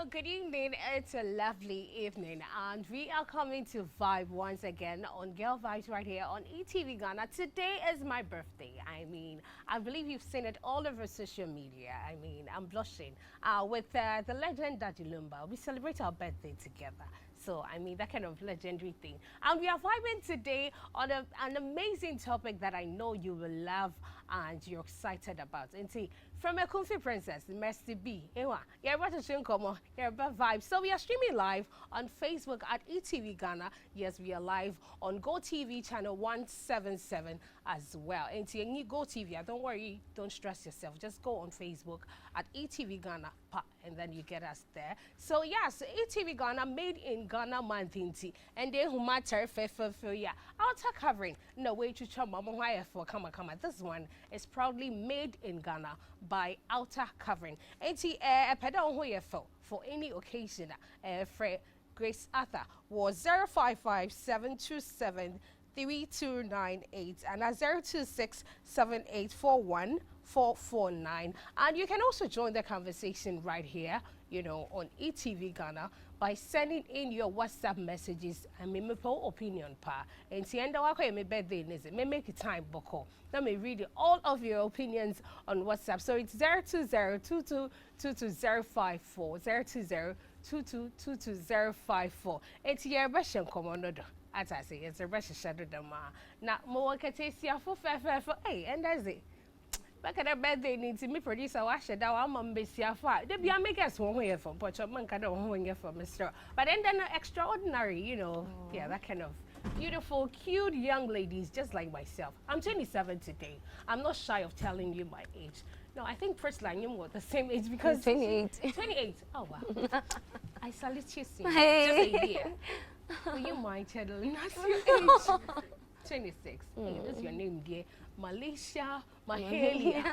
good evening. It's a lovely evening, and we are coming to Vibe once again on Girl Vibes right here on eTVGhana. Today is my birthday. I believe you've seen it all over social media. I'm blushing. With the legend Daddy Lumba, we celebrate our birthday together. So, that kind of legendary thing. And we are vibing today on an amazing topic that I know you will love and you're excited about. And see, from a comfy princess, Mercy B. You're about to show you're about vibes. So we are streaming live on Facebook at eTVGhana. Yes, we are live on GoTV channel 177 as well. And see, you GoTV, don't worry, don't stress yourself. Just go on Facebook at eTVGhana, and then you get us there. So yes, eTVGhana made in Ghana month and then who matter yeah. Outer covering. No way to chum for come. This one is proudly made in Ghana by Outer Covering. And a pedal for any occasion. Grace Arthur was 055-727-3298 and 026-7841-449. And you can also join the conversation right here, on eTVGhana by sending in your WhatsApp messages and me opinion pa. And see, and my birthday is it? Me make it time boko. Let me read all of your opinions on WhatsApp. So it's 020-2222-054, 020-2222-054. It's your best commando. As I say, it's a best shadow dama. Now, more can taste your for hey, and that's it. Back at that birthday, needs me producer wash that I'm on Bessia Fire. They be a make us one way from Poch of Monk, I don't want to from Mr. But then extraordinary, yeah, that kind of beautiful, cute young ladies just like myself. I'm 27 today. I'm not shy of telling you my age. No, I think first line you were the same age because 28. 28. Oh wow. I salute you. Hey. Just a year. Will you mind telling us your age? 26. Hey, that's your name, dear. Malaysia, Mahalia.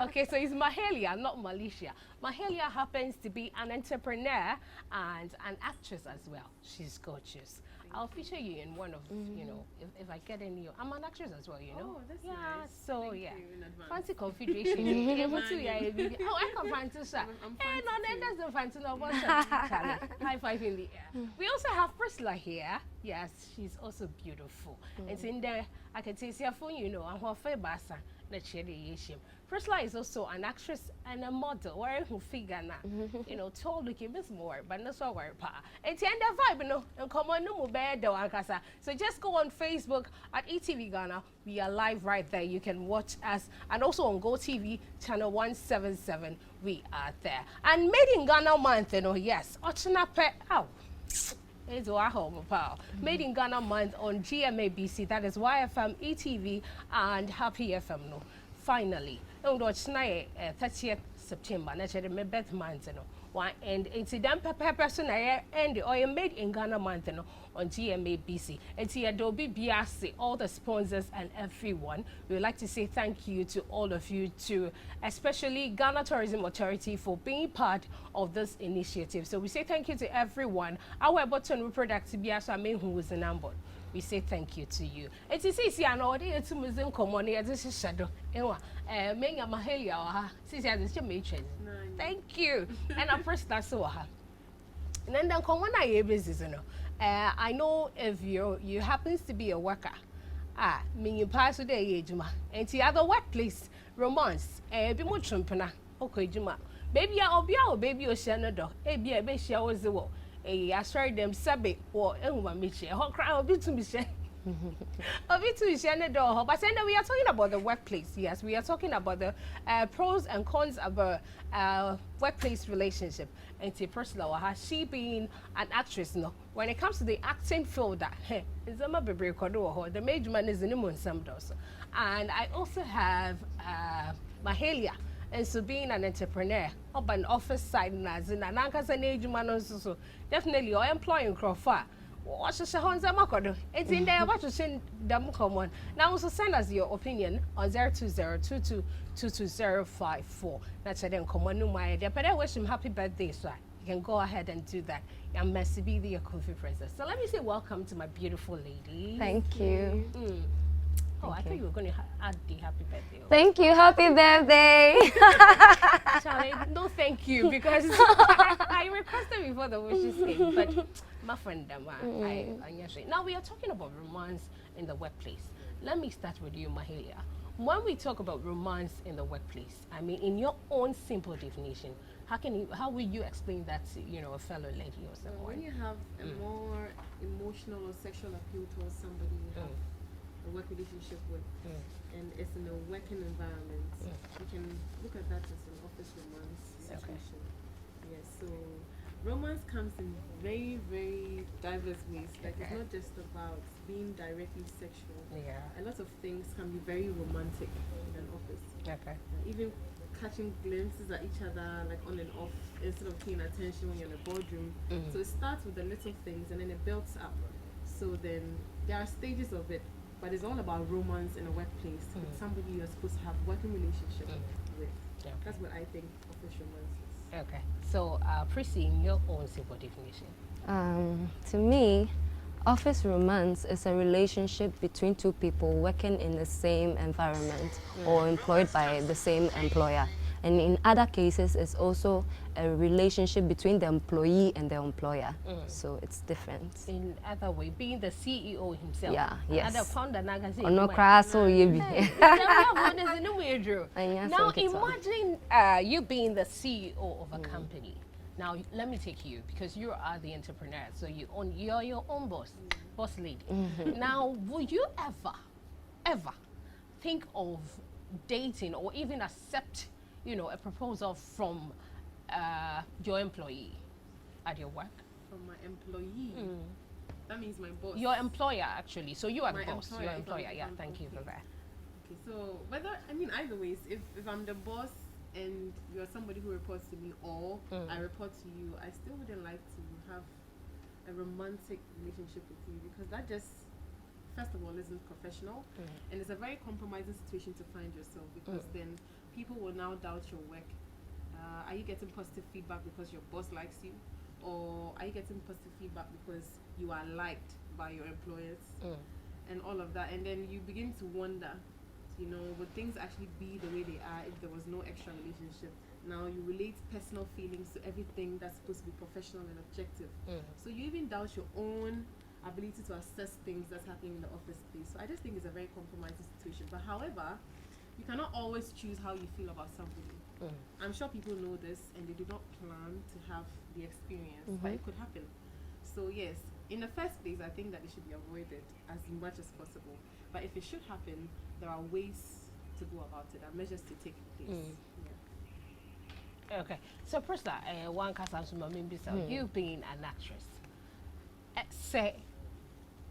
Okay, so it's Mahalia, not Malaysia. Mahalia happens to be an entrepreneur and an actress as well. She's gorgeous. I'll feature you in one of, if I get any. I'm an actress as well, Oh, that's yeah, nice. so Thank yeah. you in advance. Fancy configuration. Oh, I can fancy, sir. Hey, no, that doesn't fancy no one. High five in the air. We also have Priscilla here. Yes, she's also beautiful. It's in there. I can taste your phone, and her favorite basa. Priscilla is also an actress and a model. Where who figure now, tall looking Miss Moore, but not so worry pa. And the end of vibe, and come on, no more bad wankasa. So just go on Facebook at eTVGhana. We are live right there. You can watch us, and also on GoTV channel 177. We are there. And made in Ghana month, yes, Ochina pe ow. It's Made in Ghana month on GMABC. That is YFM, eTV, and Happy FM. No, finally, on 30th September. Naturally, my birth month. And it's done person and the oil made in Ghana month on GMABC. It's here Adobe BRC, all the sponsors and everyone. We would like to say thank you to all of you, especially Ghana Tourism Authority for being part of this initiative. So we say thank you to everyone. Our button reproductive BRC who was in Ambon. We say thank you to you. It is easy and all the museum common this is shadow. Menga Mahalia, thank you. And I'm first that's so. And then come when I business, I know if you happens to be a worker, mean you pass the age, and the other workplace romance, be more trumpena, okay, Juma. Baby, I'll be our baby or Shanado, a be a baby was the war. I swear them Sabe or Elma Mitchell, how cry a bit to me. A bit to Shanado, but then we are talking about the workplace. Yes, we are talking about the pros and cons of a workplace relationship. And to Priscilla, has she been an actress? No, when it comes to the acting field, that is a baby the major man is in the some does. And I also have Mahalia. And so being an entrepreneur, up an office side, and as an anchor and age man, so definitely or employing Crawford. What's the Honza Makodo? It's in there. What to send them common. Now also send us your opinion on 020-2222-054. That's then common no my idea. But I wish him happy birthday, so you can go ahead and do that. I'm Mercy be the coffee princess. So let me say welcome to my beautiful lady. Thank you. Oh, I thought you were going to add the happy birthday. Thank you. Happy birthday. Charlie, no thank you, because I requested before the wishes came, but my friend, now we are talking about romance in the workplace. Let me start with you, Mahalia. When we talk about romance in the workplace, I mean, in your own simple definition, how will you explain that to, a fellow lady or someone? When you have a more emotional or sexual appeal towards somebody you have a work relationship with, and it's in a working environment, you can look at that as an office romance situation. Yes, so romance comes in very, very diverse ways. Like it's not just about being directly sexual. A lot of things can be very romantic in an office. Even catching glimpses at each other, like on and off, instead of paying attention when you're in a boardroom. So it starts with the little things and then it builds up. So then there are stages of it, but it's all about romance in a workplace with somebody you're supposed to have a working relationship with. That's what I think office romance is. Okay. So, Prissy, in your own simple definition? To me, office romance is a relationship between two people working in the same environment or employed by the same employer. And in other cases, it's also a relationship between the employee and the employer. So it's different. In other way, being the CEO himself. Yeah, yes. Other founder, no crass, so you be. Now imagine you being the CEO of a company. Now let me take you, because you are the entrepreneur, so you're your own boss lady. Now, would you ever think of dating or even accept, a proposal from your employee at your work? From my employee? That means my boss. Your employer, actually. So you are the boss. Employer, your employer, yeah. Thank you for that. Okay, so either ways, if I'm the boss and you're somebody who reports to me, or I report to you, I still wouldn't like to have a romantic relationship with you, because that just, first of all, isn't professional, and it's a very compromising situation to find yourself, because then people will now doubt your work. Are you getting positive feedback because your boss likes you, or are you getting positive feedback because you are liked by your employers, and all of that? And then you begin to wonder, would things actually be the way they are if there was no extra relationship? Now you relate personal feelings to everything that's supposed to be professional and objective. So you even doubt your own ability to assess things that's happening in the office space. So I just think it's a very compromising situation. But however, you cannot always choose how you feel about somebody. I'm sure people know this and they do not plan to have the experience, but it could happen. So yes, in the first place, I think that it should be avoided as much as possible. But if it should happen, there are ways to go about it and measures to take place. Okay, so Priscilla, one you being an actress, say,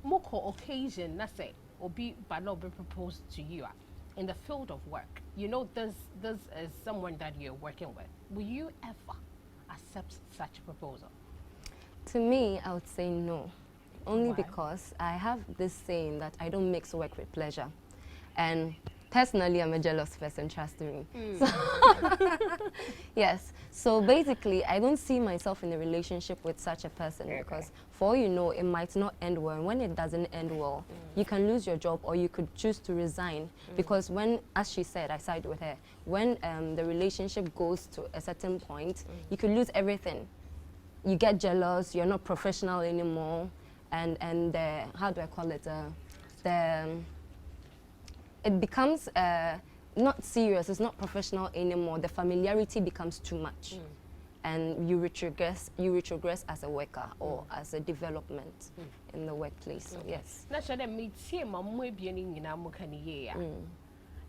moko occasion, na say, obi but not be proposed to you in the field of work. This is someone that you're working with. Will you ever accept such a proposal? To me, I would say no. Only Why? because I have this saying that I don't mix work with pleasure. And personally, I'm a jealous person, trust me. So yes. So basically, I don't see myself in a relationship with such a person, because for all you know, it might not end well. And when it doesn't end well, you can lose your job, or you could choose to resign. Because when, as she said, I side with her, when the relationship goes to a certain point, you could lose everything. You get jealous, you're not professional anymore, and how do I call it? It becomes not serious, it's not professional anymore. The familiarity becomes too much. And you retrogress as a worker or as a development in the workplace. So yes.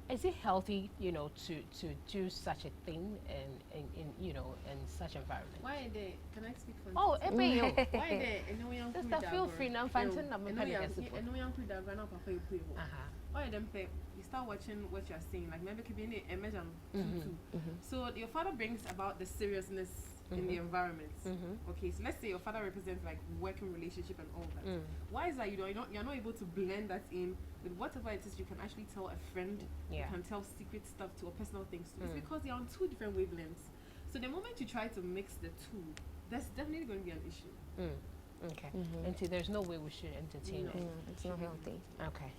Is it healthy, to do such a thing in such environment? Why they? Can I speak for? Oh, why they? Just feel free now. Why them pay? You start watching what you're saying. Like maybe could be a measure. So your father brings about the seriousness in the environment. Okay, so let's say your father represents like working relationship and all that. Why is that you're not able to blend that in with whatever it is you can actually tell a friend, you can tell secret stuff to, or personal things to? It's because they're on two different wavelengths. So the moment you try to mix the two, there's definitely going to be an issue. Okay. And see, there's no way we should entertain it. It's not healthy. Okay.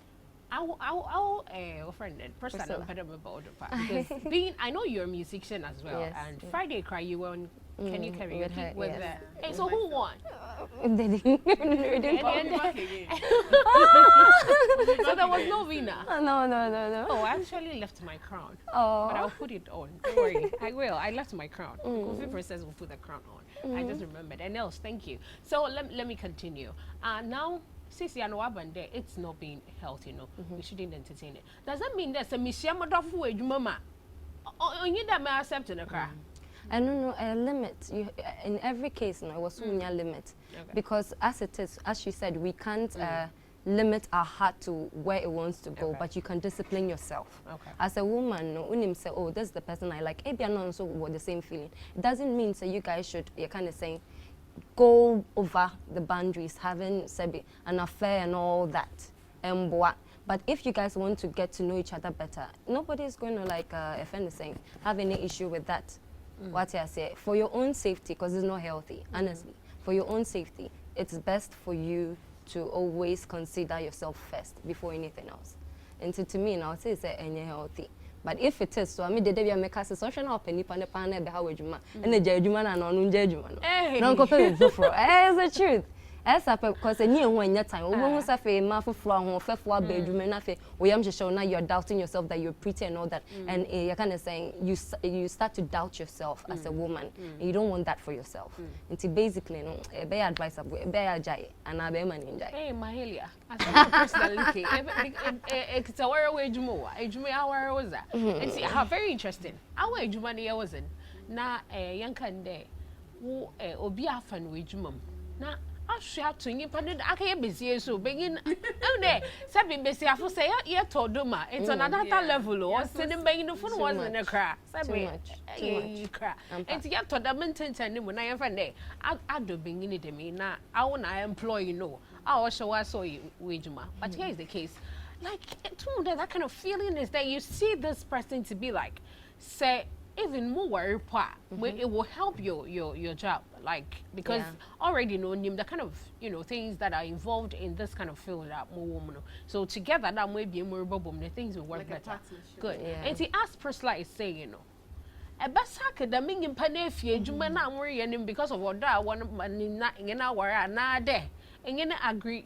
I'll friend person because being I know you're a musician as well, Yes. and Friday cry you were on Can You Karaoke with yes. that. Hey, so who won? They didn't Back again. So there was no winner. no. Oh, I actually left my crown. Oh. But I'll put it on. Don't worry. I will. I left my crown. Kofi Princess will put the crown on. I just remembered. And else, thank you. So let me continue. Now, since you know it's not being healthy, we shouldn't entertain it. Does that mean there's a Mishamadofu mama? You that may accept in a car? I don't know, a limit. In every case, it was a limit. Okay. Because as it is, as you said, we can't limit our heart to where it wants to go, but you can discipline yourself. Okay. As a woman, when you say, oh, this is the person I like, maybe I'm not also with the same feeling. It doesn't mean so you guys should, you're kind of saying, go over the boundaries, having an affair and all that. But if you guys want to get to know each other better, nobody is going to, like FN is saying, have any issue with that. What I say, for your own safety, because it's not healthy, honestly. For your own safety, it's best for you to always consider yourself first before anything else. And so to me, now say it's healthy. But if it is, so I mean, the day I make a social open, and the judgment and on judgment. No, it's the truth. As a because a new one your time, almost a fair mouth from for bedroom and nothing. We am just showing now you're doubting yourself that you're pretty and all that. And you're kind of saying you start to doubt yourself as a woman. And you don't want that for yourself. And basically, no, a bear advice a bear jay and a bear man in jay. Hey, Mahalia, I personally, it's a where wage more. Age me hour was that. And see how very interesting. Our age money wasn't. Na young can day who obi afan wage mum. Na I shall to you, but I can't be so begging. Oh, there, Sabin Bessie, I say, yeah, told Duma. It's on another level, or sitting begging the phone was in a crack. Too much. It's yet to the maintenance and when I have a day. I do bring in it me now. I want I employ you. I also saw you, Wijuma. But here's the case. Like, that kind of feeling is that you see this person to be like, say, even more it will help your job, like because already know the kind of things that are involved in this kind of field that more woman. So together that may be more bubble the things will work like better. Good. And he asked Priscilla is saying a best hacker the mingin panefie juma na worrying because of what that one in our na there and you agree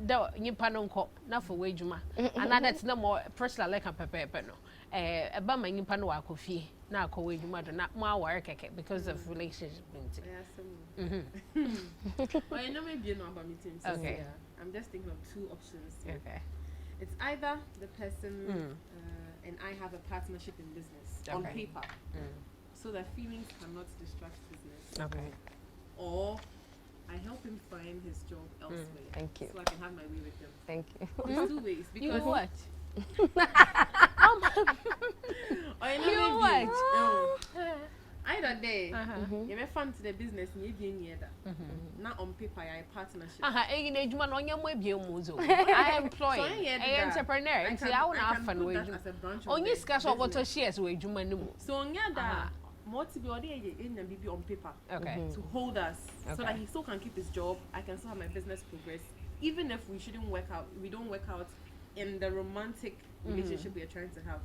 the you panonko na for wajuma and that's no more Priscilla like a pepe no a bama in panwa coffee. Now, you mother not more work because of relationship. Well, I know maybe you know about meetings. Okay. I'm just thinking of two options. Okay. It's either the person and I have a partnership in business on paper, so that feelings cannot distract business. Okay. Or I help him find his job elsewhere. Thank you. So I can have my way with him. Thank you. There's two ways. Because you what? You what? Either day, you may fund to the business and you be near that. Not on paper, I partnership. I employ an entrepreneur. And see, I want to have fun with you. On your scratch of what shares with you, man. So, on your that, more to be in and be on paper. Okay. To hold us so that he still can keep his job. I can still have my business progress. Even if we don't work out in the romantic relationship we are trying to have.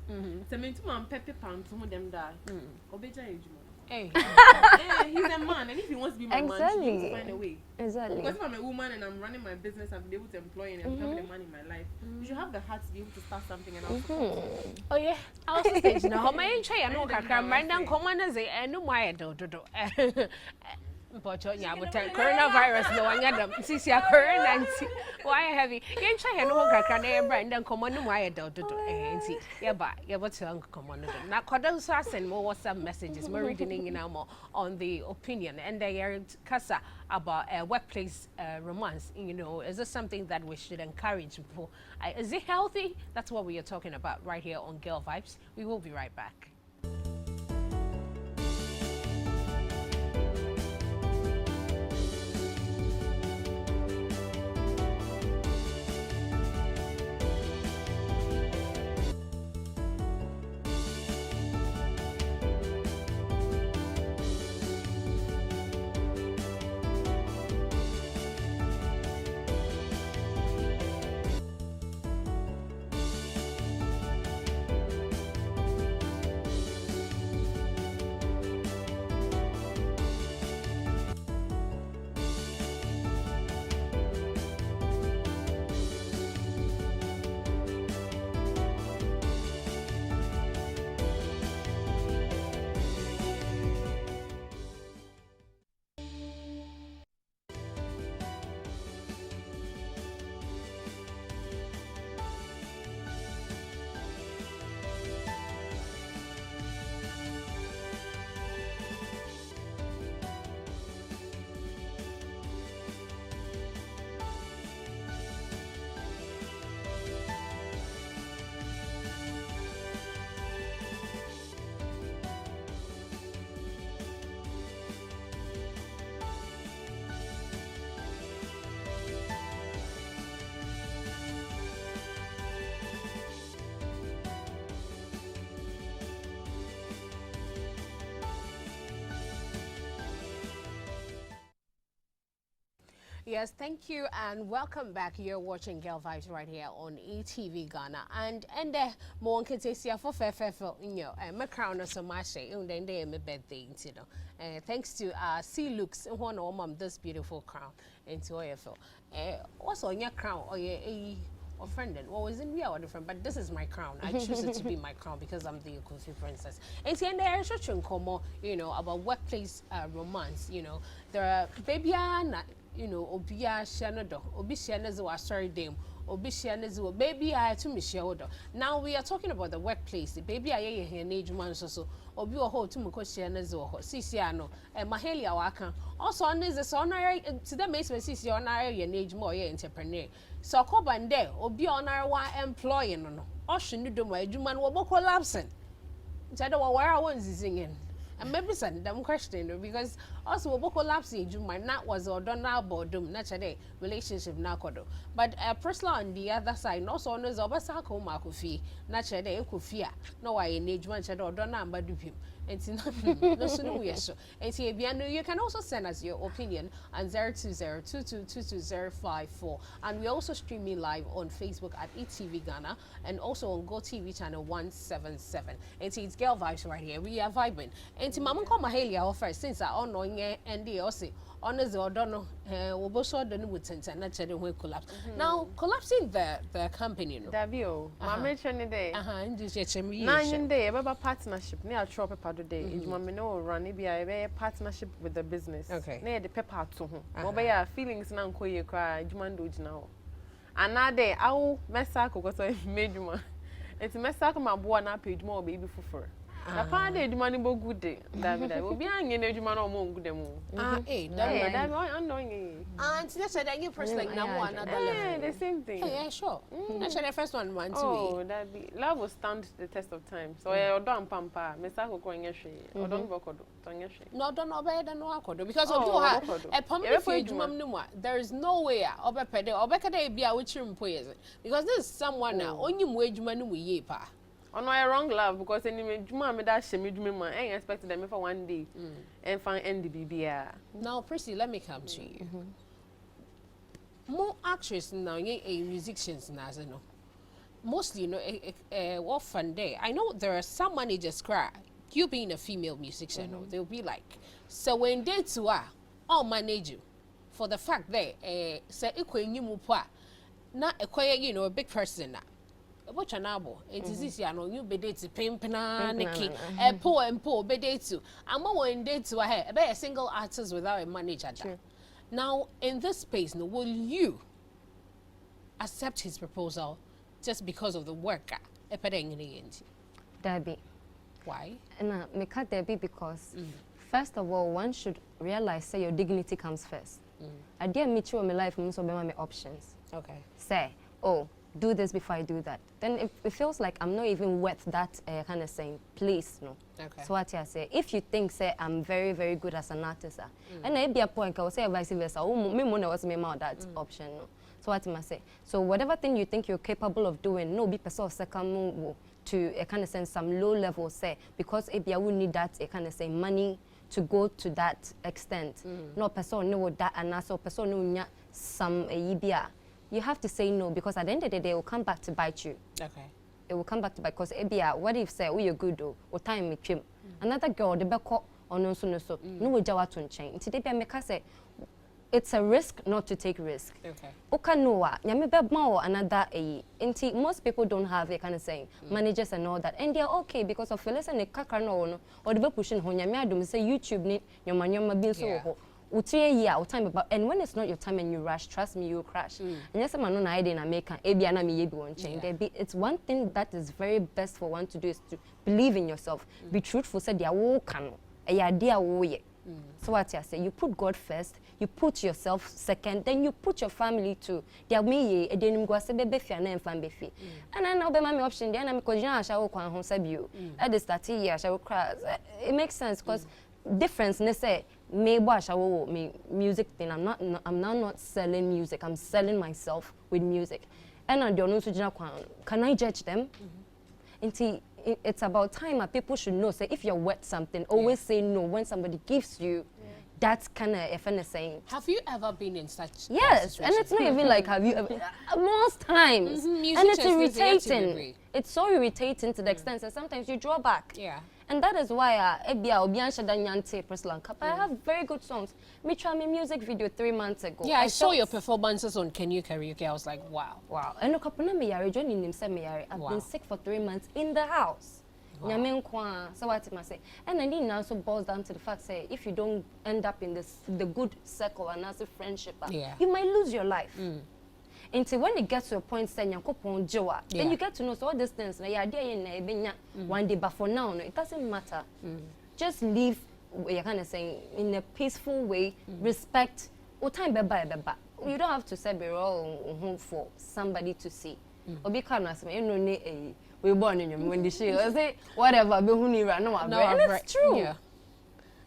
So, I mean, to my pepe pound to them that obeja ejuma. Hey, he's a man, and if he wants to be my man, he needs to find a way. Exactly. Because if I'm a woman and I'm running my business, I've been able to employ and become the man in my life. You should have the heart to be able to start something and also. Oh yeah, I was saying, no, my try and work. I'm right now. Come on, say, and no, why do. But yeah, but coronavirus no one yet. Since you're current, why heavy? You try and work. Can I brand and come on? Why do? Yeah, but yeah, but come on. Now, Cordell send more WhatsApp messages. We're reading now on the opinion, and they are casa about workplace romance. Is this something that we should encourage people? Is it healthy? That's what we are talking about right here on Girl Vibes. We will be right back. Yes, thank you and welcome back. You're watching Girl Vibes right here on eTVGhana. And more can say for my crown so much and then they my birthday, you know. Thanks to C Looks one or mom this beautiful crown into OFL. Also on your crown or or friend and what was in we are different, but this is my crown. I choose it to be my crown because I'm the Kofi princess. And see, and there is such a you know, about workplace romance, you know. There are baby you know, obia shanado, obi shanazo are sorry dame, obi shanazo, baby I to me shadow. Now we are talking about the workplace. The baby I here in age man so obi o ho to muko shanazo, sisiano, and mahelia waka. Also on this is honor to the mace when sisi honor your age more entrepreneur. So ko bande obi honor wa employing no. Ocean do my juman wo collapsing. Jado where I want singing. And maybe some dumb question because also we collapse my not was or done now boredom naturally relationship now kodo. But personal on the other side also knows obasako makufi naturally ekufia no why engagement or done now but do him. And no sooner we are so. And you can also send us your opinion on 02022222054. And we also streaming live on Facebook at eTVGhana and also on GoTV channel 177. And it's Girl Vibes right here. We are vibing. And Mama call Mahalia offer since I on knowing and they also honors or don't know Woboso don't would sense and naturally will collapse. Now collapsing the company. Davio, I mentioned the day. And just 9 day about partnership near Trope today. It's mommy no run be a partnership with the business. Okay. Near the pepper to whom. Mobile feelings now you cry, Jumando now. And now day I will mess up because I made you man. It's mess up my boy now page more baby for. Na pa de edwuma ne bo good day David obi anye na edwuma na omo good dem that I know and that's that you person like now another level the same thing yeah sure that's the first one to oh that be love will stand the test of time so odo ampampa me sa kokko nye hwe odo bokodo to nye hwe no do no be no akodo because obi ha e pam for edwuma no mu there is no way obepede obekada e bia wo chirimpo yes because this is someone na onyim edwuma no mu ye pa. On my wrong love because any juma me that shame juma I expect them for one day and find NDBBR. Now, Prissy, let me come to you. More actresses now, musicians now, you know. Mostly, you know, what fun day. I know there are some managers cry. You being a female musician, they'll be like, so when they too are, I'll manage you for the fact that say not a you know a big person now. What an abo? It is this year, no, you be dates, pimpina, Nikki, and poor, be dates. I'm more in dates to a single artist without a manager. Now, in this space, no, will you accept his proposal just because of the work? Debbie. Why? Me cut Debbie because, first of all, one should realize say your dignity comes first. I didn't meet you in my life, so be my options. Okay. Say, oh. Do this before I do that. Then it feels like I'm not even worth that kind of saying, please, no. Okay. So what I say, if you think, say, I'm very, very good as an artist, and it be a point, I will say vice versa, me was me out that option, no. So what I say, so whatever thing you think you're capable of doing, no, be person second move to a kind of sense some low level, say, because I will need that a kind of say money to go to that extent. No person know that, and also person know some ibia. You have to say no because at the end of the day, it will come back to bite you. Okay. It will come back to bite because what if say, oh, you're good or time me trim. Another girl, the back or no so no we jawa to change. Today, I say it's a risk not to take risk. Okay. Okay, no, nyame be more another most people don't have a kind of saying managers and all that, and they're okay because of listen the kakra no or the be pushing ho nyame adum say YouTube ni nyoma bin so ho. Time about and when it's not your time and you rush, trust me, you'll crash. And yes, I'm not idea in America. It's one thing that is very best for one to do is to believe in yourself. Be truthful. Say dia wo kano. So what I say, you put God first, you put yourself second, then you put your family too. Dia me e denim go se bebe fia na enfan be fi. And I now be my option there na me ko jan asha wo kwan ho sabi o. At the start here asha wo crash. It makes sense because difference ne say me music thing. I'm now not selling music. I'm selling myself with music. And I don't know can I judge them? It's about time people should know. Say if you're worth something, always say no when somebody gives you that's kind of if anything. Have you ever been in such? Yes, and it's not even like have you ever, most times, and it's irritating. It's so irritating to the extent that sometimes you draw back. Yeah. And that is why I have very good songs. Me try my music video 3 months ago. Yeah, I saw your performances on Can You Karaoke. I was like, wow. Wow. And I've been sick for 3 months in the house. Wow. So what I say. And then it also boils down to the fact say if you don't end up in the good circle and as a friendship, you might lose your life. Until when it gets to a point saying then you get to know so all these things one day, but for now no, it doesn't matter. Just live you're kind of saying in a peaceful way, respect time you don't have to say be all for somebody to see. Or be kind of we born in your when the she say whatever be who no, and it's true. Yeah.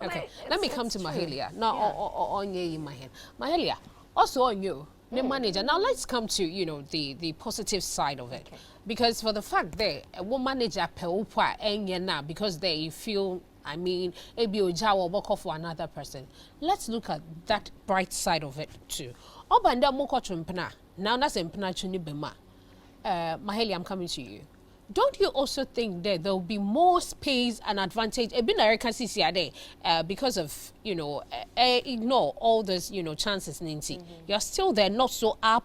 Okay, let me come to Mahalia. Now on in my head. Mahalia, also on you. The manager. Now let's come to the positive side of it, because for the fact that one manager because they feel for another person. Let's look at that bright side of it too. Now that's Mahalia, I'm coming to you. Don't you also think that there will be more space and advantage because of ignore all those chances, Nancy? You're still there, not so up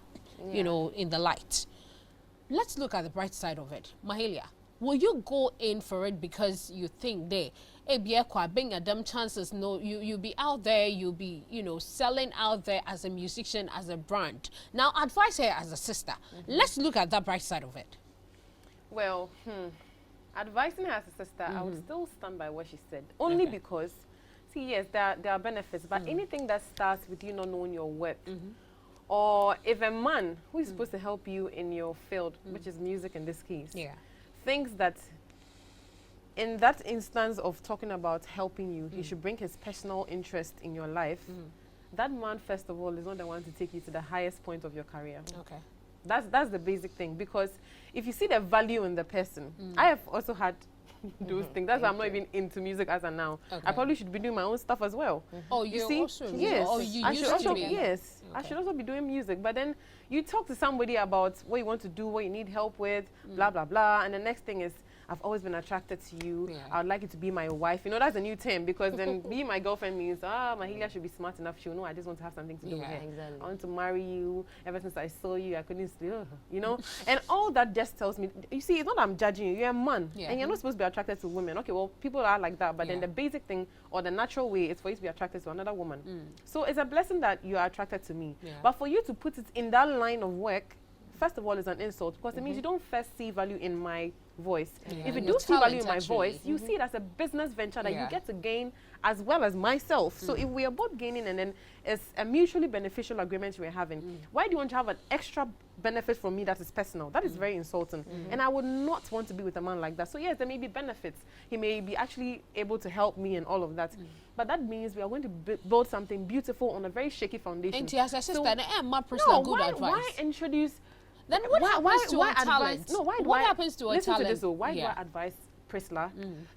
in the light. Let's look at the bright side of it. Mahalia, will you go in for it because you think being a dumb chances? No, you'll be out there, you'll be selling out there as a musician, as a brand. Now advise her as a sister. Let's look at that bright side of it. Well, advising her as a sister, I would still stand by what she said. Only because, see, yes, there are benefits, but anything that starts with you not knowing your worth, or if a man who is supposed to help you in your field, which is music in this case, thinks that in that instance of talking about helping you, he should bring his personal interest in your life, that man, first of all, is not the one to take you to the highest point of your career. Okay. That's the basic thing, because if you see the value in the person, I have also had those things. That's why I'm not even into music as of now. I probably should be doing my own stuff as well. Oh, you see? Also, yes. Oh, you I should used also to be. yes. I should also be doing music. But then you talk to somebody about what you want to do, what you need help with, blah blah blah, and the next thing is, I've always been attracted to you. I would like you to be my wife. That's a new term, because then being my girlfriend means, Mahalia should be smart enough. She'll know I just want to have something to do with her. Exactly. I want to marry you. Ever since I saw you, I couldn't sleep, And all that just tells me, you see, it's not that I'm judging you. You're a man. And you're not supposed to be attracted to women. Okay, well, people are like that. But then the basic thing, or the natural way, is for you to be attracted to another woman. So it's a blessing that you are attracted to me. But for you to put it in that line of work, first of all, is an insult, because it means you don't first see value in my voice. If you do see value in my voice, you see it as a business venture that you get to gain as well as myself. So if we are both gaining, and then it's a mutually beneficial agreement we're having, why do you want to have an extra benefit from me that is personal? That is very insulting. And I would not want to be with a man like that. So yes, there may be benefits. He may be actually able to help me and all of that. But that means we are going to build something beautiful on a very shaky foundation. And as a sister, why introduce... Then what happens to a talent? No, what happens to a talent? Listen to this, though. Why do I advise Priscilla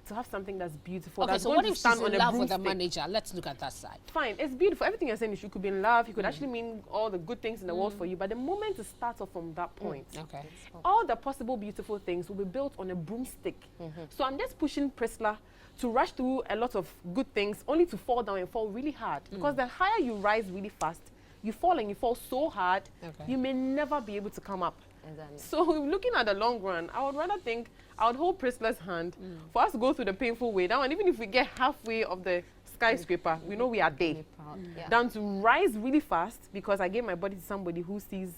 to have something that's beautiful? Okay, that's so going what to if stand she's in on a love with a broomstick? manager? Let's look at that side. Fine, it's beautiful. Everything you're saying is you could be in love. You could actually mean all the good things in the world for you. But the moment to start off from that point, all the possible beautiful things will be built on a broomstick. So I'm just pushing Priscilla to rush through a lot of good things, only to fall down and fall really hard. Because the higher you rise really fast, you fall, and you fall so hard, you may never be able to come up. Exactly. So looking at the long run, I would rather think I would hold Priscilla's hand for us to go through the painful way down, and even if we get halfway of the skyscraper, we know we are there. Down to rise really fast, because I gave my body to somebody who sees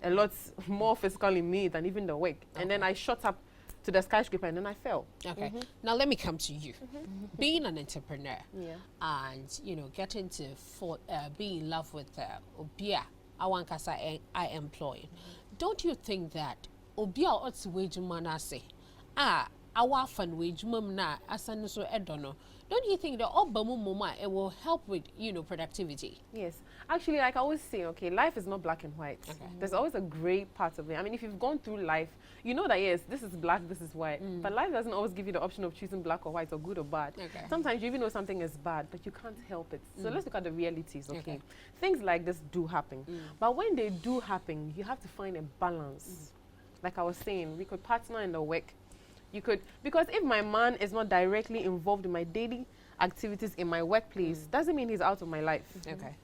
a lot more physical in me than even the work. And then I shot up to the skyscraper, and then I fell. Okay. Now let me come to you. Being an entrepreneur, and getting to be in love with Obia, I employ. Don't you think that Obia wage manase our fun wage mum na asan so edono. Don't you think that all mama it will help with, you know, productivity? Yes. Actually, like I always say, okay, life is not black and white. Okay. There's always a gray part of it. I mean, if you've gone through life, you know that, yes, this is black, this is white. But life doesn't always give you the option of choosing black or white or good or bad. Okay. Sometimes you even know something is bad, but you can't help it. So let's look at the realities, okay? Things like this do happen. But when they do happen, you have to find a balance. Like I was saying, we could partner in the work. You could, because if my man is not directly involved in my daily activities in my workplace, doesn't mean he's out of my life. Okay.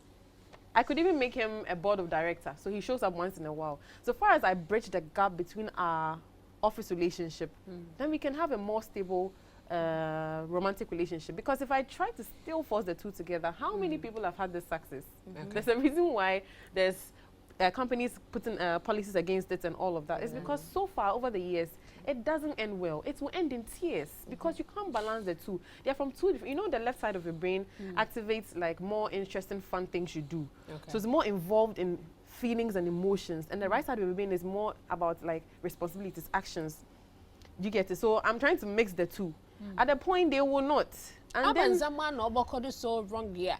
I could even make him a board of director, so he shows up once in a while. So far as I bridge the gap between our office relationship, then we can have a more stable romantic relationship. Because if I try to still force the two together, how many people have had this success? There's a reason why there's companies putting policies against it and all of that. It's because so far over the years, it doesn't end well. It will end in tears because you can't balance the two. They're from two different, you know, the left side of your brain activates like more interesting, fun things you do. So it's more involved in feelings and emotions. And the right side of your brain is more about like responsibilities, actions. You get it? So I'm trying to mix the two. At a point, they will not. And then so wrong here.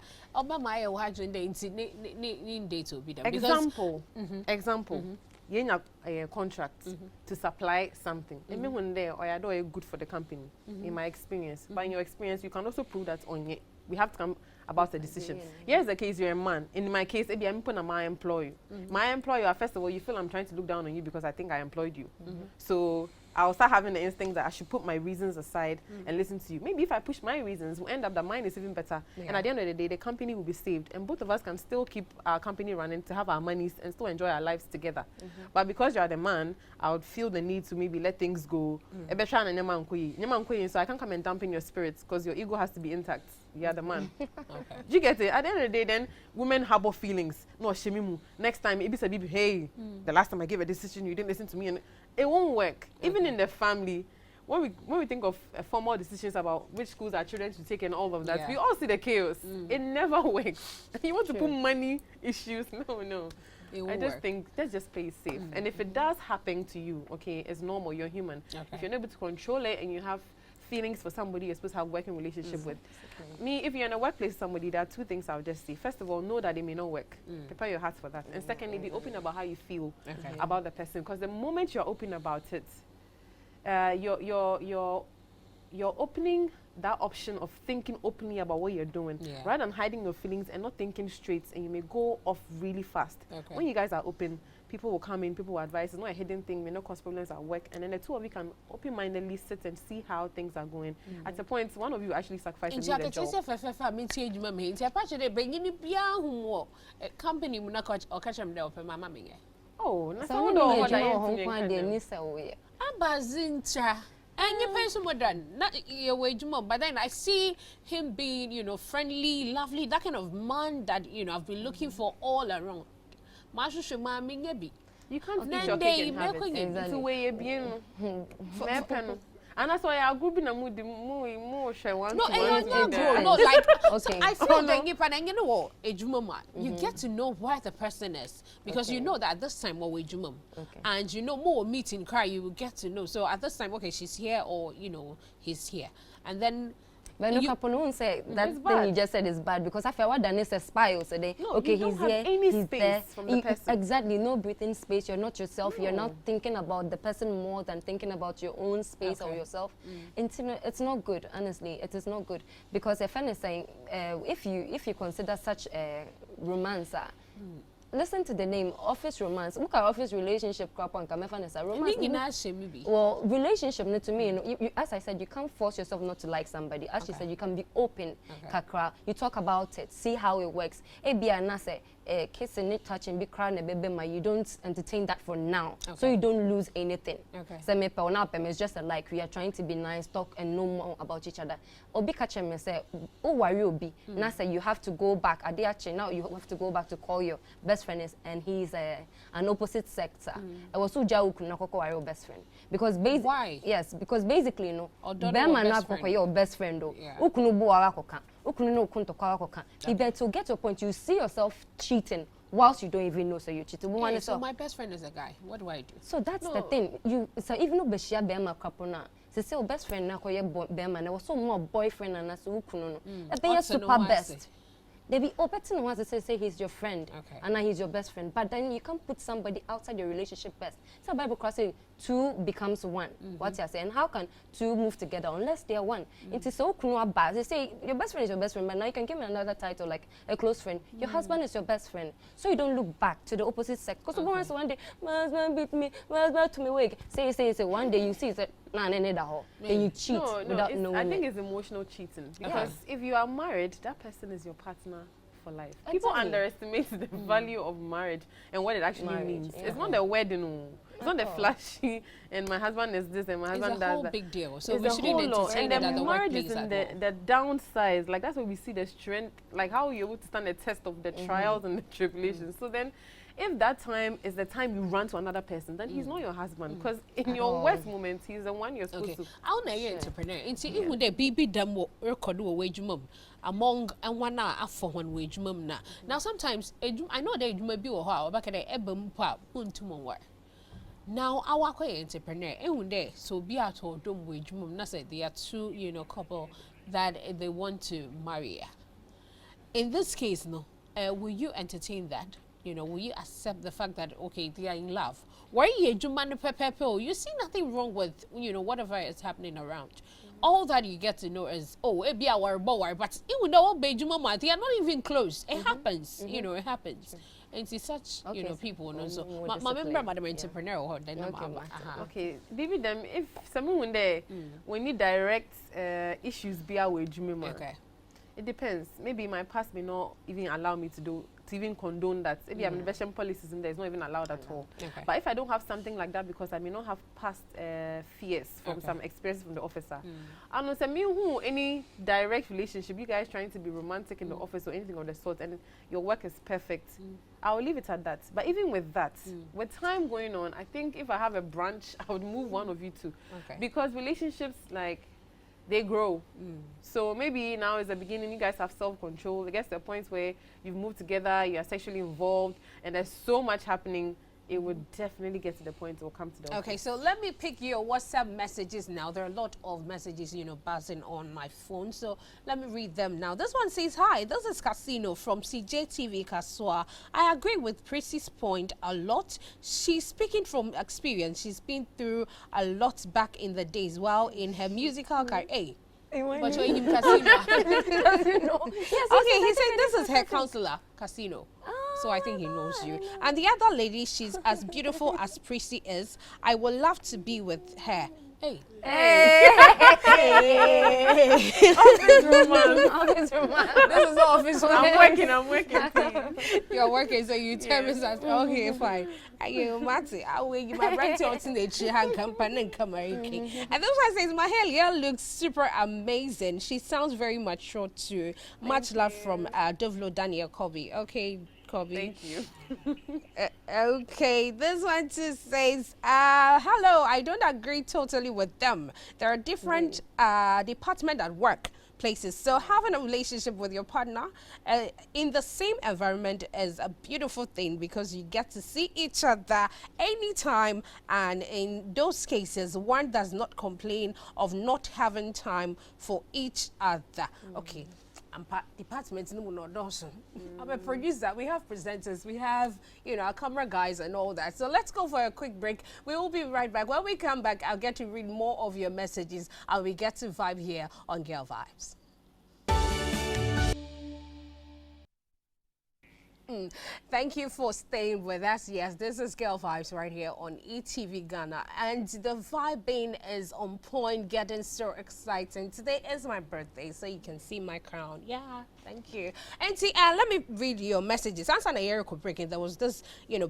Example. You have a contract to supply something. I mean, when they are good for the company, in my experience. But in your experience, you can also prove that on it. We have to come about a decision. Here's the case, you're a man. In my case, maybe I'm putting my employer. My employer, first of all, you feel I'm trying to look down on you because I think I employed you. So I'll start having the instinct that I should put my reasons aside and listen to you. Maybe if I push my reasons, we'll end up that mine is even better. And at the end of the day, the company will be saved. And both of us can still keep our company running to have our monies and still enjoy our lives together. But because you're the man, I would feel the need to maybe let things go. So I can't come and dampen your spirits because your ego has to be intact. You're the man. Do you get it? At the end of the day, then women harbor feelings. No, shemimu. Next time, it be said, hey, the last time I gave a decision, you didn't listen to me. And it won't work. Even in the family, when we think of formal decisions about which schools our children should take and all of that, we all see the chaos. It never works. You want to put money issues? No. I just think let's just play it safe. And if it does happen to you, okay, it's normal. You're human. If you're not able to control it and you have feelings for somebody you're supposed to have a working relationship with. Me, if you're in a workplace with somebody, there are two things I'll just say. First of all, know that it may not work. Prepare your heart for that. And secondly, be open about how you feel about the person. Because the moment you're open about it, you're opening that option of thinking openly about what you're doing rather than hiding your feelings and not thinking straight, and you may go off really fast. When you guys are open, people will come in, people will advise. It's not a hidden thing, may not cause problems at work, and then the two of you can open-mindedly sit and see how things are going. At a point, one of you actually sacrifices the job. Oh, and your person were done, not your wage more, but then I see him being, you know, friendly, lovely, that kind of man that, you know, I've been looking for all around. You can't teach your cake and have it. It's a way of being. And that's why our group in a mood, no, like, so I feel that you know what, you get to know where the person is because you know that at this time, and you know more meeting cry, you will get to know. So at this time, okay, she's here or, you know, he's here. And then but no, couple won't say that thing you just said is bad because I feel what done is a spy. So they okay, he's here, he's there. From the person. Exactly, no breathing space. You're not yourself. You're not thinking about the person more than thinking about your own space or yourself. Intimate. It's not good. Honestly, it is not good because a friend is saying if you consider such a romancer. Listen to the name, office romance. Look at office relationship. Romance. Well, relationship, to me, as I said, you can't force yourself not to like somebody. As she said, you can be open. Kakra, you talk about it, see how it works. Kissing it, touching, be crying, you don't entertain that for now, so you don't lose anything. It's just like we are trying to be nice, talk and know more about each other. Obi kachem me say, oh worry obi. Now say you have to go back. Now you have to go back to call your best friend and he's an opposite sex. I was so your best friend because basically why? Yes, because basically your best friend to get to a point you see yourself cheating whilst you don't even know so you cheating. So my best friend is a guy. What do I do? So that's the thing. So even though Beshia Bema Kapona, say your best friend na koye bema na so more boyfriend and as ukunu no e be super best. They be open once they say he's your friend and now he's your best friend, but then you can't put somebody outside your relationship best. So Bible cross say two becomes one. What you are saying? How can two move together unless they are one? It is so bad. They say your best friend is your best friend, but now you can give me another title like a close friend. Your husband is your best friend, so you don't look back to the opposite sex. Because one day my husband beat me, my husband to me wake. Say one day you see say nah, then you cheat without knowing. I think it's emotional cheating because if you are married, that person is your partner for life. People underestimate the value of marriage and what it actually means. It's not the wedding. It's not the flashy and my husband is this and my husband does that. It's a whole big deal. So it's we shouldn't entertain and it at the marriage workplace is in the downside. Like that's where we see the strength, like how you're able to stand the test of the trials and the tribulations. So then if that time is the time you run to another person, then he's not your husband. Because in your worst moments, he's the one you're supposed to. I'll know you're entrepreneur. It's even the baby demo record wage mum among and one hour for one wage mum now. Now sometimes I know that you may be a while back at the ebon pop tomorrow. Now our entrepreneur so be out or don't wage mum. That's it. They are two, couple that they want to marry. In this case, no, will you entertain that? Will you accept the fact that, okay, they are in love? Why you see nothing wrong with, whatever is happening around. All that you get to know is, oh, it be our boy, but even though they are not even close. It happens, it happens. And it's such, people, so my member, madam entrepreneur, okay, baby, them, if someone when you direct issues be our Jumima. Okay. It depends. Maybe my past may not even allow me to even condone that. Maybe I'm investing policies in there, it's not even allowed at all. Okay. But if I don't have something like that because I may not have past fears from some experience from the officer, I don't know, me who any direct relationship, you guys trying to be romantic in the office or anything of the sort, and your work is perfect, I'll leave it at that. But even with that, with time going on, I think if I have a branch, I would move one of you two. Okay. Because relationships, like, they grow. So maybe now is the beginning, you guys have self-control. It gets to a point where you've moved together, you are sexually involved, and there's so much happening. It would definitely get to the point it will come to the Okay, so let me pick your WhatsApp messages now. There are a lot of messages, buzzing on my phone. So let me read them now. This one says, hi, this is Casino from CJTV Kaswa. I agree with Prissy's point a lot. She's speaking from experience. She's been through a lot back in the days while in her musical career. But you're in Casino. Casino. Yes, okay, he said this is her counselor, Casino. So I think he knows you. And the other lady, she's as beautiful as Prissy is. I would love to be with her. Hey. Office romance. Office romance. This is office romance. I'm working. You're working, so you tell me something. Okay, fine. You Matty, I will give my right to teenage hand company and come And this one says, my hair looks super amazing. She sounds very mature too. Much love from Dovlo Daniel Kobe. Okay, Kobe. Thank you. Okay, this one too says, hello, I don't agree totally with them. There are different departments at work places. So having a relationship with your partner in the same environment is a beautiful thing because you get to see each other anytime, and in those cases one does not complain of not having time for each other. Okay. Departments I'm a producer, we have presenters, we have our camera guys and all that. So let's go for a quick break. We will be right back. When we come back, I'll get to read more of your messages and we get to vibe here on Girl Vibes. Thank you for staying with us. Yes, this is Girl Vibes right here on eTVGhana, and the vibing is on point, getting so exciting. Today is my birthday, so you can see my crown. Yeah, thank you. And see, let me read your messages. As an Eric breaking, there was this,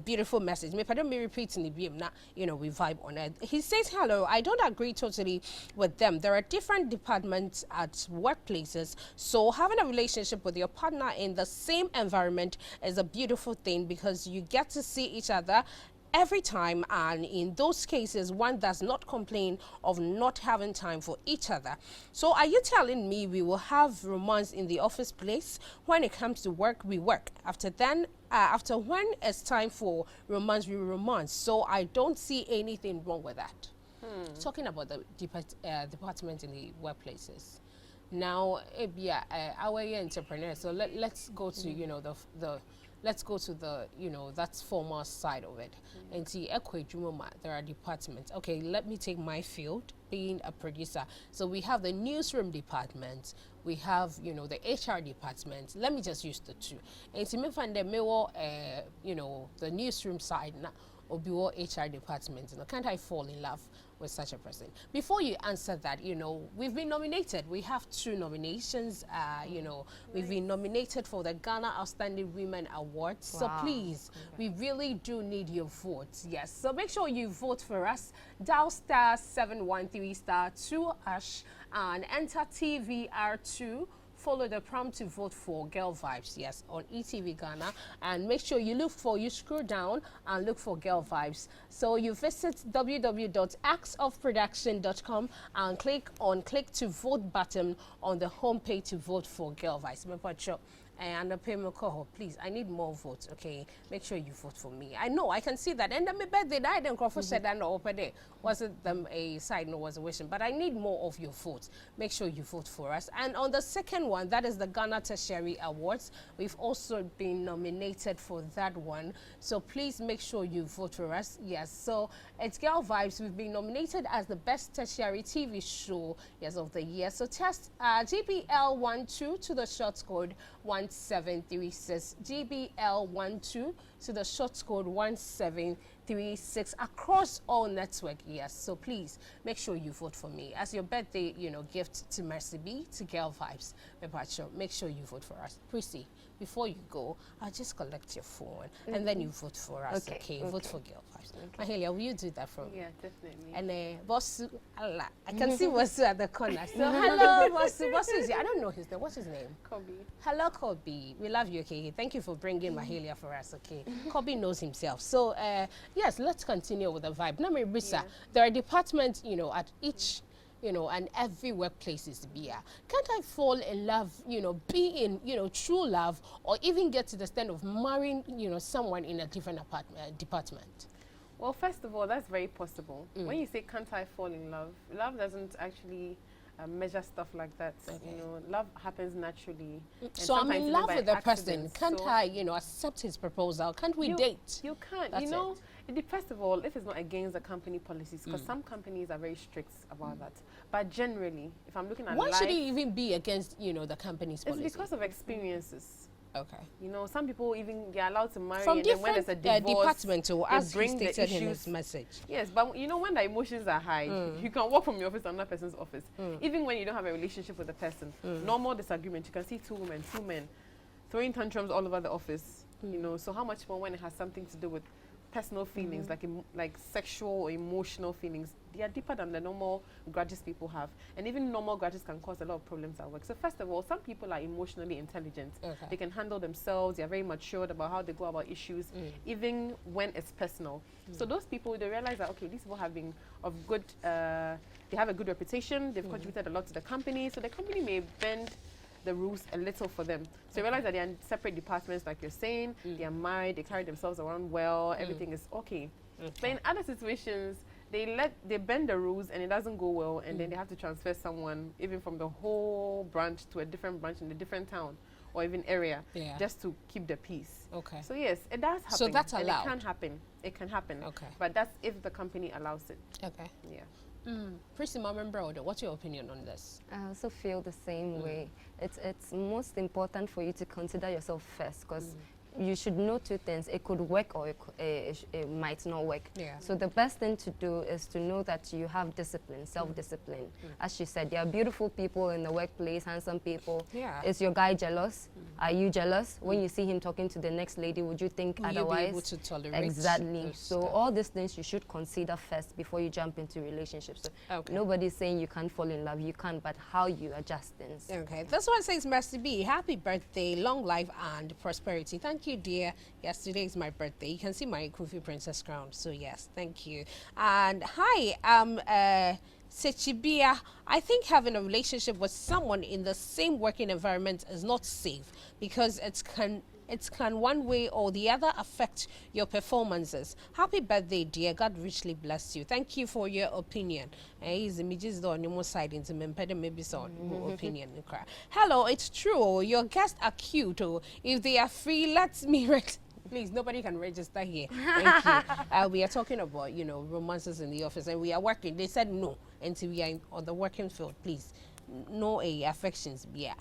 beautiful message. Maybe I don't be repeating the beam. Now, we vibe on it. He says, hello, I don't agree totally with them. There are different departments at workplaces, so having a relationship with your partner in the same environment is a beautiful thing because you get to see each other every time, and in those cases one does not complain of not having time for each other. So are you telling me we will have romance in the office place? When it comes to work, we work. After when it's time for romance, we romance. So I don't see anything wrong with that. talking about the department in the workplaces. Now, yeah, our entrepreneurs. So let's go to let's go to the that's formal side of it. And see, there are departments. Okay, let me take my field, being a producer. So we have the newsroom department, we have the HR department. Let me just use the two. And to me find the the newsroom side now or be HR department. Can't I fall in love with such a person? Before you answer that, we've been nominated. We have 2 nominations. We've been nominated for the Ghana Outstanding Women Awards. Wow. So please, we really do need your votes. Yes. So make sure you vote for us. Dial *713*2# and enter TVR2. Follow the prompt to vote for Girl Vibes, yes, on eTVGhana. And make sure you scroll down and look for Girl Vibes. So you visit www.axofproduction.com and click to vote button on the homepage to vote for Girl Vibes. And the payment call, please, I need more votes, okay? Make sure you vote for me. I know, I can see that. And then my birthday died and Crawford said that no open day. Wasn't them a side, no was a wishing. But I need more of your votes. Make sure you vote for us. And on the second one, that is the Ghana Tertiary Awards. We've also been nominated for that one. So please make sure you vote for us. Yes, so it's Girl Vibes. We've been nominated as the best tertiary TV show, yes, of the year. So test GBL12 to the short code 1736, GBL12 to the short code 1736 across all network. Yes, so please make sure you vote for me as your birthday gift to Mercy B, to Girl Vibes. Make sure you vote for us. Prissy, before you go, I'll just collect your phone and then you vote for us. Okay. Vote for Girl Vibes. Mahalia, will you do that for me? Yeah, definitely. And Bossu, Allah, I can see Bossu at the corner. So hello, Bossu. Bossu is here. I don't know his name. What's his name? Kobe. Hello, Kobe. We love you. Okay, thank you for bringing Mahalia for us. Okay, Kobe knows himself. So yes, let's continue with the vibe. Nami Risa, there are departments at each and every workplace is beer. Can't I fall in love, be in, true love, or even get to the extent of marrying, someone in a different department? Well, first of all, that's very possible. When you say, can't I fall in love, love doesn't actually measure stuff like that. Okay. Love happens naturally. So I'm in love with the person. Can't I, accept his proposal? Can't we date? You can't. First of all, if it's not against the company policies, because some companies are very strict about that. But generally, if I'm looking at why should it even be against, the company's policy? It's because of experiences. Okay. Some people even they're allowed to marry, from and then when there's a divorce, department, as he stated in his message. Yes, but when the emotions are high, you can walk from your office to another person's office. Even when you don't have a relationship with the person, normal disagreement, you can see 2 women, 2 men throwing tantrums all over the office. So how much more when it has something to do with personal feelings, like sexual or emotional feelings? They are deeper than the normal grudges people have, and even normal grudges can cause a lot of problems at work. So first of all, some people are emotionally intelligent. Okay. They can handle themselves. They are very matured about how they go about issues, even when it's personal. So those people, they realize that these people have been of good, they have a good reputation. They've contributed a lot to the company, so the company may bend the rules a little for them. So you realize that they are in separate departments, like you're saying. They are married, they carry themselves around well, everything is okay. But in other situations, they bend the rules and it doesn't go well, and then they have to transfer someone even from the whole branch to a different branch in a different town or even area, just to keep the peace. Okay. So yes, it does happen. So that's allowed. It can happen. It can happen. Okay. But that's if the company allows it. Okay. Yeah. Prissy, Mom and Brother, what's your opinion on this? I also feel the same way. It's most important for you to consider yourself first, because you should know 2 things. It could work or it might not work. Yeah. So the best thing to do is to know that you have discipline, self-discipline. As she said, there are beautiful people in the workplace, handsome people. Yeah. Is your guy jealous? Are you jealous? When you see him talking to the next lady, would you think otherwise? Will you be able to tolerate? Exactly. So all these things you should consider first before you jump into relationships. So nobody's saying you can't fall in love. You can, but how you adjust things. Okay. This one says, Mercy B, happy birthday, long life and prosperity. Thank you, dear. Yes, today is my birthday. You can see my Kofi Princess crown. So yes, thank you. And hi, Sechibia, I think having a relationship with someone in the same working environment is not safe because it can it can one way or the other affect your performances. Happy birthday, dear. God richly bless you. Thank you for your opinion. He's images on your side into maybe some opinion. Hello, it's true. Your guests are cute. Oh, if they are free, let me please, nobody can register here. Thank you. We are talking about, romances in the office, and we are working. They said no until we are on the working field. Please, no affections. Yeah.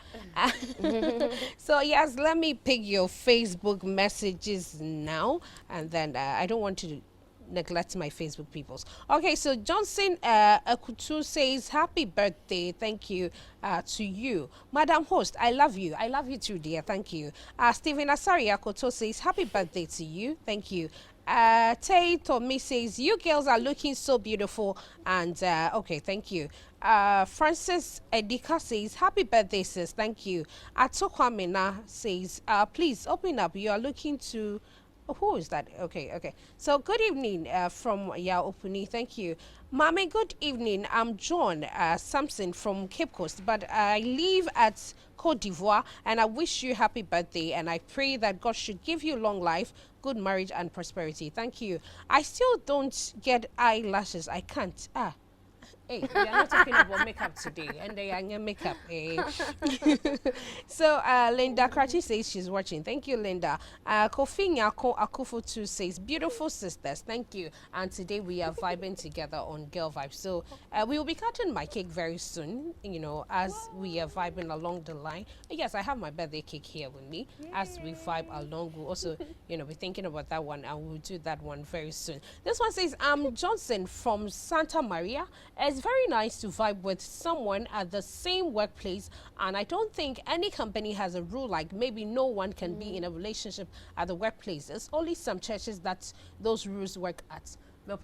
So yes, let me pick your Facebook messages now, and then I don't want to neglect my Facebook peoples. Okay, so Johnson Akutu says happy birthday. Thank you to you, Madam Host. I love you. I love you too, dear. Thank you. Stephen Asari Akoto says happy birthday to you. Thank you. Tay Tommy says you girls are looking so beautiful, and okay, thank you. Francis Edika says happy birthday, sis. Thank you. Atokwamena says please open up. You are looking to who is that? Okay. So good evening from Opuni. Thank you. Mommy, good evening. I'm John Sampson from Cape Coast, but I live at Cote d'Ivoire, and I wish you happy birthday, and I pray that God should give you long life, good marriage, and prosperity. Thank you. I still don't get eyelashes. I can't. Hey, we are not talking about makeup today, and they are makeup. So, Linda Krachi says she's watching. Thank you, Linda. Kofi Nyako Akufutu says, beautiful sisters. Thank you. And today we are vibing together on Girl Vibes. So, we will be cutting my cake very soon, as we are vibing along the line. Yes, I have my birthday cake here with me. Yay. As we vibe along, we'll also, be thinking about that one, and we'll do that one very soon. This one says, I'm Johnson from Santa Maria. It's very nice to vibe with someone at the same workplace, and I don't think any company has a rule like maybe no one can be in a relationship at the workplace. It's only some churches that those rules work at. There are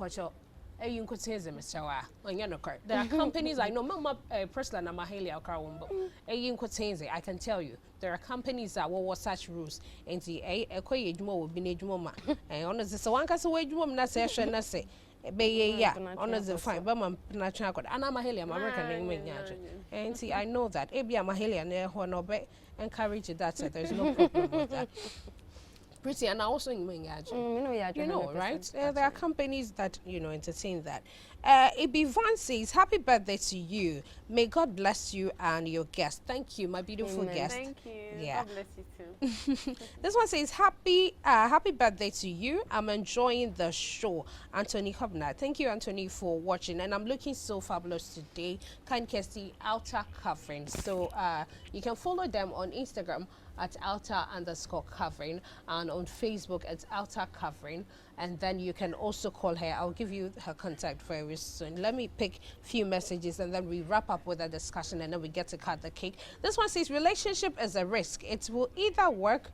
companies I know, Mama Presla and Mahalia I can tell you, there are companies that will such rules. And the will be and honestly, so one cast away, say. Honors the fine, but I'm not trying to. And I'm a Helium American. And see, I know that. Maybe I'm a Helium, and encourage that. There's no problem with that. Pretty, and also in right? There are companies that entertain that. Ibi Van says, happy birthday to you. May God bless you and your guest. Thank you, my beautiful guest. Thank you. Yeah. God bless you too. This one says, happy birthday to you. I'm enjoying the show. Anthony Hobner. Thank you, Anthony, for watching. And I'm looking so fabulous today. Kind Kirsty Outer Covering. So you can follow them on Instagram at outer_covering, and on Facebook at outer covering, and then you can also call her. I'll give you her contact very soon. Let me pick a few messages, and then we wrap up with a discussion, and then we get to cut the cake. This one says, relationship is a risk. It will either work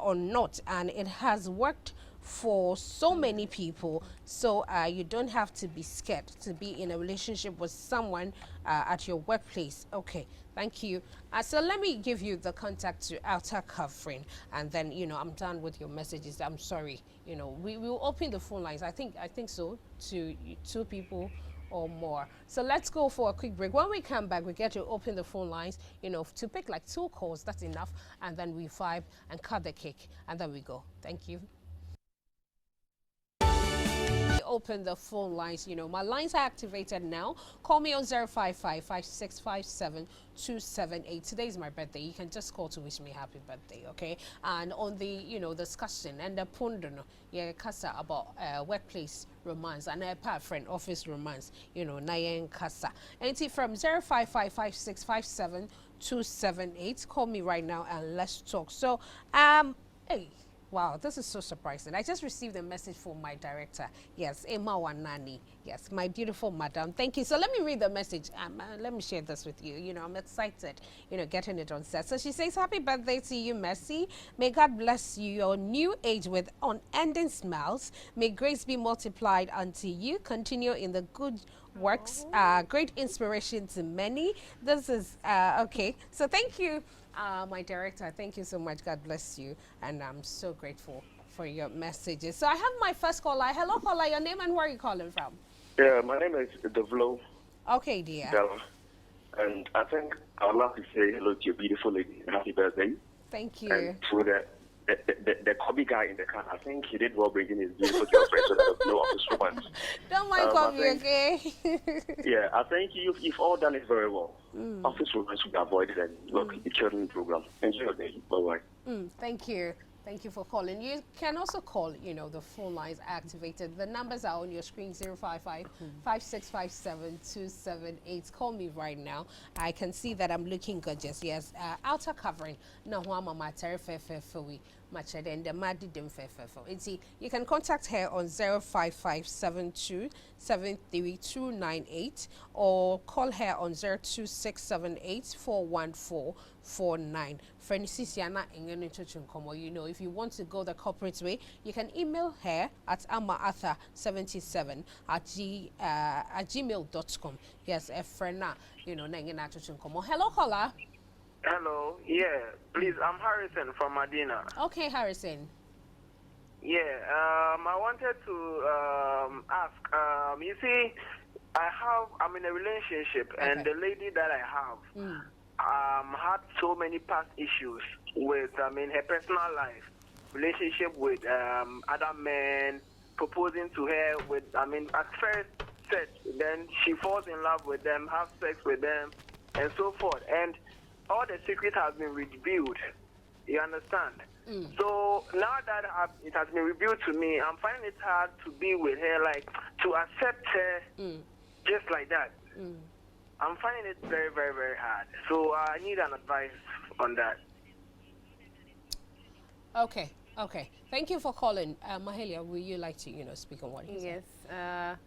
or not, and it has worked for so many people, so you don't have to be scared to be in a relationship with someone at your workplace. Okay, thank you. So let me give you the contact to Outer Covering, and then I'm done with your messages. I'm sorry, we will open the phone lines. I think so, to 2 people or more. So let's go for a quick break. When we come back, we get to open the phone lines, to pick like 2 calls. That's enough, and then we vibe and cut the cake, and then we go. Thank you. Open the phone lines. My lines are activated now. Call me on 055-5657-278. Today is my birthday. You can just call to wish me happy birthday, okay? And on the discussion and the pundono, kasa about workplace romance and a friend office romance, nayen kasa. And from 055-5657-278. Call me right now and let's talk. So hey. Wow, this is so surprising. I just received a message from my director. Yes, Emma Wanani. Yes, my beautiful madam. Thank you. So let me read the message. Let me share this with you. I'm excited, getting it on set. So she says, happy birthday to you, Mercy. May God bless you, your new age with unending smiles. May grace be multiplied unto you. Continue in the good works. Great inspiration to many. This is, okay. So thank you. My director, thank you so much. God bless you. And I'm so grateful for your messages. So I have my first caller. Hello, caller. Your name and where are you calling from? Yeah, my name is Devlo. Okay, dear. Della. And I think I would love to say hello to your beautiful lady. Happy birthday. Thank you. And to the Kobe guy in the car, I think he did well bringing his beautiful girlfriend so that no office woman. Don't mind Kobe, okay? Yeah, I think you've all done it very well. Office women should be avoided and look the children program. Enjoy your day. Bye-bye. Thank you. Thank you for calling. You can also call, the phone lines activated. The numbers are on your screen, 055-5657-278. Call me right now. I can see that I'm looking gorgeous. Yes, outer covering. No, mama you can contact her on 05572733298 or call her on 02678414449. If you want to go the corporate way, you can email her at amaarthur77 at gmail.com. Yes, a friend, hello, caller. Hello, yeah, please, I'm Harrison from Medina. Okay, Harrison. Yeah, I wanted to ask, you see, I'm in a relationship, and the lady that I have had so many past issues with, her personal life, relationship with other men, proposing to her with, at first sex, then she falls in love with them, have sex with them, and so forth. And all the secret has been revealed. You understand? So now that it has been revealed to me, I'm finding it hard to be with her, like to accept her just like that. I'm finding it very, very, very hard. So I need an advice on that. Okay. Thank you for calling. Mahalia, would you like to, speak on what he said? Yes.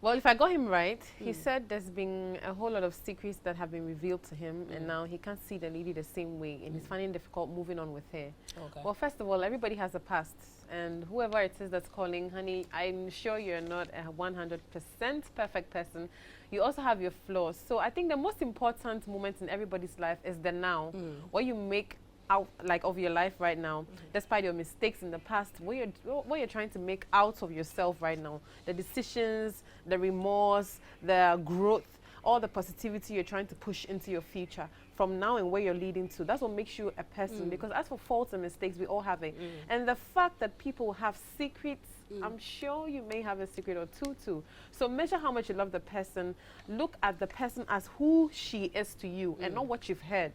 Well, if I got him right, he said there's been a whole lot of secrets that have been revealed to him, and now he can't see the lady the same way, and he's finding it difficult moving on with her. Okay. Well, first of all, everybody has a past, and whoever it is that's calling, honey, I'm sure you're not a 100% perfect person. You also have your flaws. So I think the most important moment in everybody's life is the now, what you make out of your life right now, despite your mistakes in the past, what you're trying to make out of yourself right now, the decisions, the remorse, the growth, all the positivity you're trying to push into your future from now and where you're leading to. That's what makes you a person, because as for faults and mistakes, we all have it. And the fact that people have secrets, I'm sure you may have a secret or two too. So measure how much you love the person. Look at the person as who she is to you and not what you've heard.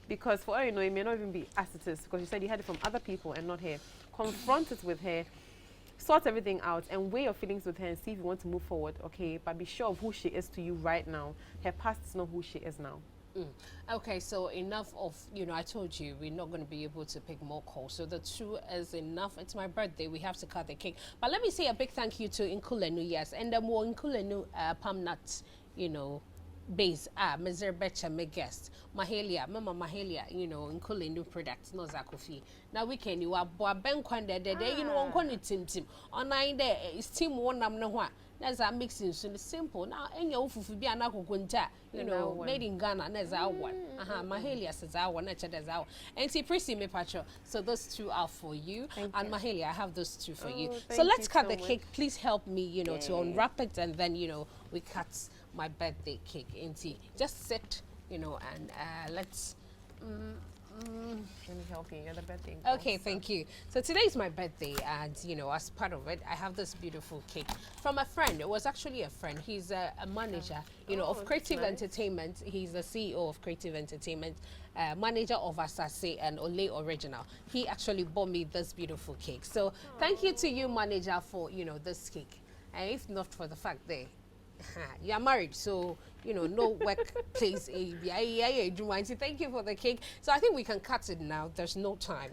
Because for all you know, it may not even be as it is, because you said you heard it from other people and not her. Confront it with her, sort everything out, and weigh your feelings with her and see if you want to move forward, okay? But be sure of who she is to you right now. Her past is not who she is now. Okay, so enough of, I told you we're not going to be able to pick more calls. So the 2 is enough. It's my birthday. We have to cut the cake. But let me say a big thank you to Nkulenu, yes. And the more Nkulenu palm nuts, base Mr. Betcha my guest Mahalia Mama Mahalia Nkule new products no zakofi now weekend you are ben kwande de on kwani tim on 9 there is team one nam no ho that's a mixing so simple now enya ofufu bi anakoko nta made in Ghana na za one Mahalia says that one na cheda za and see Prissy me patcho so those 2 are for you and Mahalia I have those 2 for you so let's cut the cake. Please help me to unwrap it and then we cut my birthday cake into just sit and let's Let me help you. You're the birthday. Okay, thank you. So today is my birthday, and as part of it, I have this beautiful cake from a friend. It was actually a friend. He's a manager, of Creative Entertainment. He's the CEO of Creative Entertainment, manager of Asase and Ole Original. He actually bought me this beautiful cake. So thank you to you, manager, for this cake. And if not for the fact that you are married, so no workplace. Thank you for the cake. So I think we can cut it now. There's no time,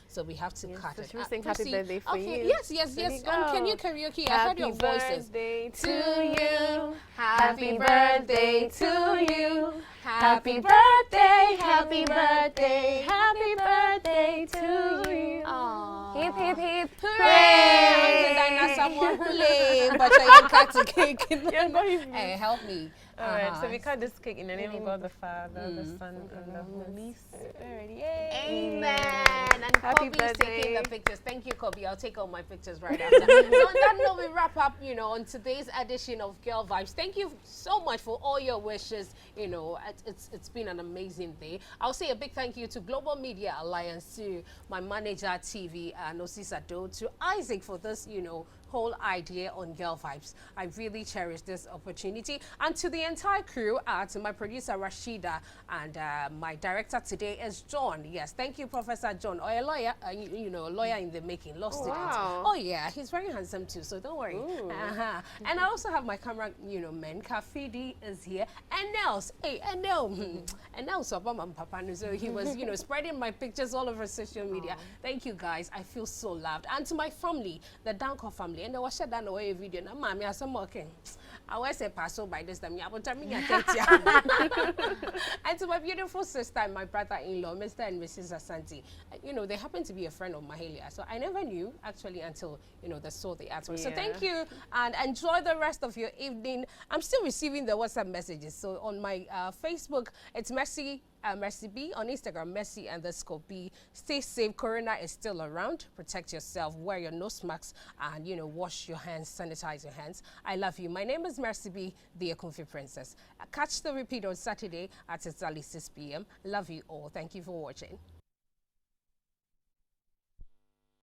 so we have to cut it. Should we sing happy birthday for you? Yes. Can you karaoke? I heard your voices. Happy birthday to you. Happy birthday to you. Happy birthday. Happy birthday. Happy birthday to you. Hip hip hip Hooray! But I cut the cake. Hey, help me. All right, so we cut this cake in the name of God the Father, the Son, and the Holy Spirit. Yay! Amen. And Happy Kobe's taking birthday. the pictures. Thank you, Kobe. I'll take all my pictures right after. So on that note, we wrap up, on today's edition of Girl Vibes. Thank you so much for all your wishes. It's been an amazing day. I'll say a big thank you to Global Media Alliance, to my manager, TV, Nosi Sado, to Isaac for this, whole idea on Girl Vibes. I really cherish this opportunity. And to the entire crew, to my producer Rashida, and my director today is John. Yes, thank you, Professor John. Or a lawyer, a lawyer in the making, law student. Wow. Oh yeah, he's very handsome too, so don't worry. And I also have my camera, men. Kafidi is here. And Nels, and Nels, so he was, spreading my pictures all over social media. Thank you guys. I feel so loved. And to my family, the Danko family, and I was shut down away video. Now, mommy, I'm working. I always say pass by this time. And to my beautiful sister and my brother-in-law, Mr. and Mrs. Asante, they happen to be a friend of Mahalia. So I never knew actually until they saw the artwork. So thank you and enjoy the rest of your evening. I'm still receiving the WhatsApp messages. So on my Facebook, it's Mercy B. On Instagram, Mercy_B. Stay safe. Corona is still around. Protect yourself. Wear your nose masks and wash your hands. Sanitize your hands. I love you. My name is Mercy B, the Akunfi Princess. Catch the repeat on Saturday at exactly 6 p.m. Love you all. Thank you for watching.